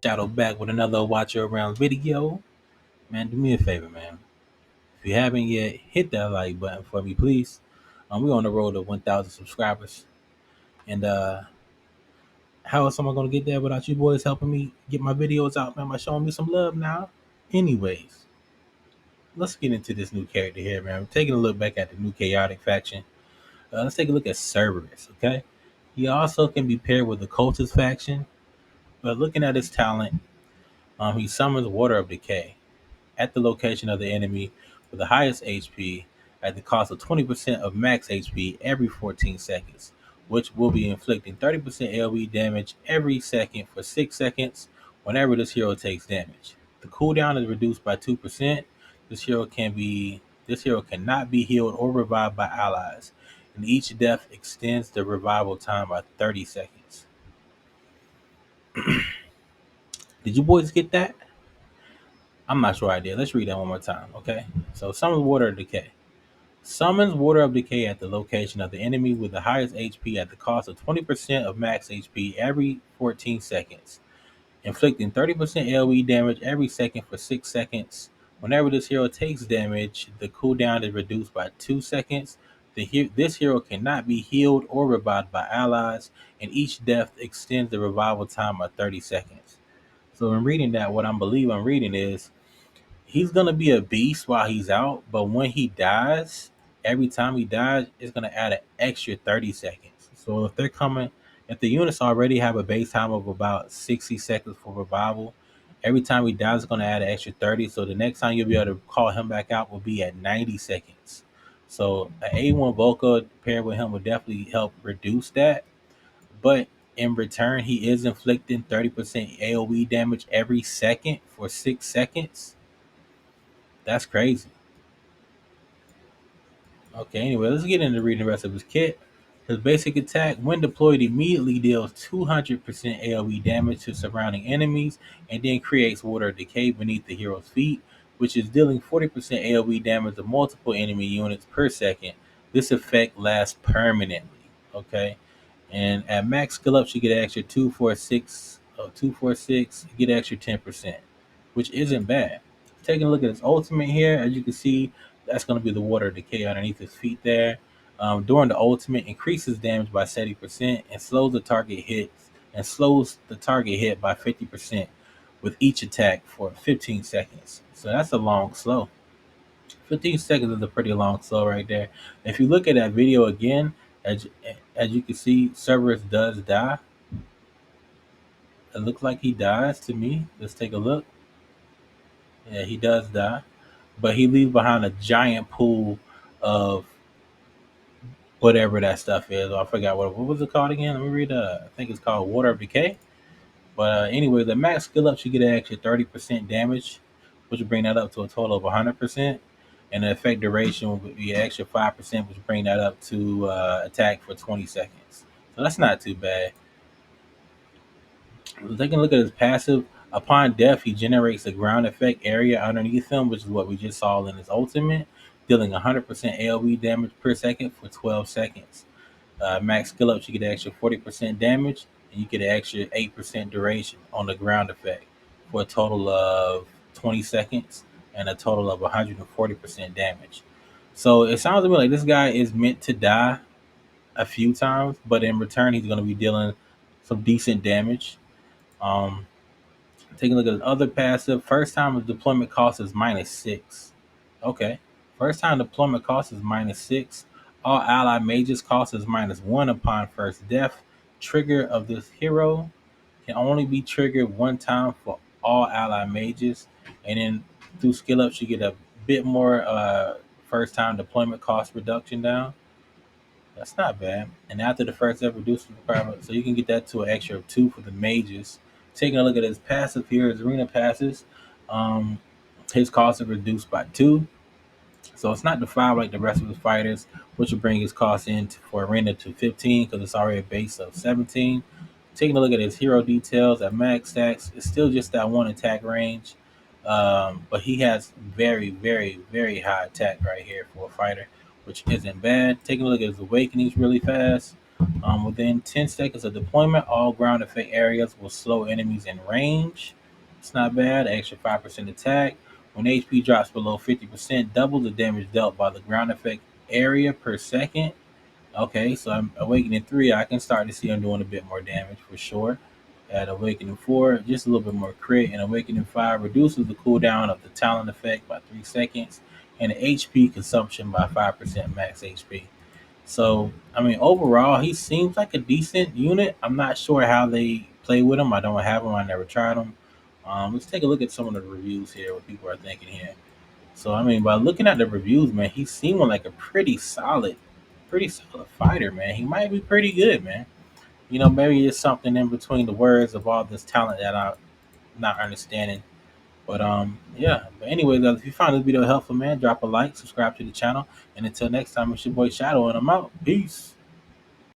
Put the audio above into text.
Shadow back with another Watcher Around video. Man, do me a favor, man. If you haven't yet, hit that like button for me, please. We're on the road to 1,000 subscribers. And how is someone going to get there without you boys helping me get my videos out, man, by showing me some love now? Anyways, let's get into this new character here, man. I'm taking a look back at the new chaotic faction. Let's take a look at Cerberus, okay? He also can be paired with the cultist faction, but looking at his talent, he summons Water of Decay at the location of the enemy with the highest HP at the cost of 20% of max HP every 14 seconds, which will be inflicting 30% AoE damage every second for 6 seconds whenever this hero takes damage. The cooldown is reduced by 2%. This hero cannot be healed or revived by allies, and each death extends the revival time by 30 seconds. Did you boys get that? I'm not sure I did. Let's read that one more time, okay? So summons Water of Decay. Summons Water of Decay at the location of the enemy with the highest HP at the cost of 20% of max HP every 14 seconds, inflicting 30% AoE damage every second for 6 seconds. Whenever this hero takes damage, the cooldown is reduced by 2 seconds. This hero cannot be healed or revived by allies, and each death extends the revival time by 30 seconds. So in reading that, what I believe I'm reading is he's gonna be a beast while he's out, but when he dies, every time he dies, it's gonna add an extra 30 seconds. So if the units already have a base time of about 60 seconds for revival, every time he dies, it's gonna add an extra 30. So the next time you'll be able to call him back out will be at 90 seconds. So an A1 Volca paired with him would definitely help reduce that. But in return, he is inflicting 30% AoE damage every second for 6 seconds. That's crazy. Okay, anyway, let's get into reading the rest of his kit. His basic attack, when deployed, immediately deals 200% AoE damage to surrounding enemies and then creates water decay beneath the hero's feet, which is dealing 40% AoE damage to multiple enemy units per second. This effect lasts permanently. Okay, and at max skill ups, you get an extra 246, you get an extra 10%, which isn't bad. Taking a look at his ultimate here, as you can see, that's going to be the water decay underneath his feet there. During the ultimate, increases damage by 70% and slows the target hit by 50% with each attack for 15 seconds. So that's a long slow. 15 seconds is a pretty long slow right there. If you look at that video again, as as you can see, Cerberus does die. It looks like he dies to me. Let's take a look. Yeah, he does die, but he leaves behind a giant pool of whatever that stuff is. I forgot what was it called again. Let me read. I think it's called Water of Decay. But anyway, the max skill up should get an extra 30% damage, which would bring that up to a total of 100%. And the effect duration would be an extra 5%, which would bring that up to attack for 20 seconds. So that's not too bad. Taking a look at his passive, upon death, he generates a ground effect area underneath him, which is what we just saw in his ultimate, dealing 100% AoE damage per second for 12 seconds. Max skill up, you get an extra 40% damage, and you get an extra 8% duration on the ground effect for a total of 20 seconds and a total of 140% damage. So it sounds to me like this guy is meant to die a few times, but in return, he's going to be dealing some decent damage. Um, Taking a look at his other passive, first time of deployment cost is -6. Okay. First time deployment cost is -6. All ally mages cost is -1 upon first death. Trigger of this hero can only be triggered one time for all ally mages. And then through skill ups, you get a bit more first time deployment cost reduction down. That's not bad. And after the first ever reduced requirement, so you can get that to an extra of 2 for the mages. Taking a look at his passive here, his arena passes, um, his cost is reduced by 2. So it's not the 5 like the rest of his fighters, which will bring his cost in for arena to 15 because it's already a base of 17. Taking a look at his hero details at max stacks, it's still just that one attack range. But he has very, very, very high attack right here for a fighter, which isn't bad. Taking a look at his awakenings really fast. Within 10 seconds of deployment, all ground effect areas will slow enemies in range. It's not bad. Extra 5% attack. When HP drops below 50%, double the damage dealt by the ground effect area per second. Okay, so I'm Awakening 3, I can start to see I'm doing a bit more damage for sure. At Awakening 4, just a little bit more crit. And Awakening 5 reduces the cooldown of the talent effect by 3 seconds and the HP consumption by 5% max HP. So, I mean, overall, he seems like a decent unit. I'm not sure how they play with him. I don't have him. I never tried him. Let's take a look at some of the reviews here, what people are thinking here. So, I mean, by looking at the reviews, man, he seemed like a pretty solid fighter, man. He might be pretty good, man. Maybe it's something in between the words of all this talent that I'm not understanding. But yeah. But anyway, guys, if you found this video helpful, man, drop a like, subscribe to the channel, and until next time, it's your boy Shadow, and I'm out. Peace.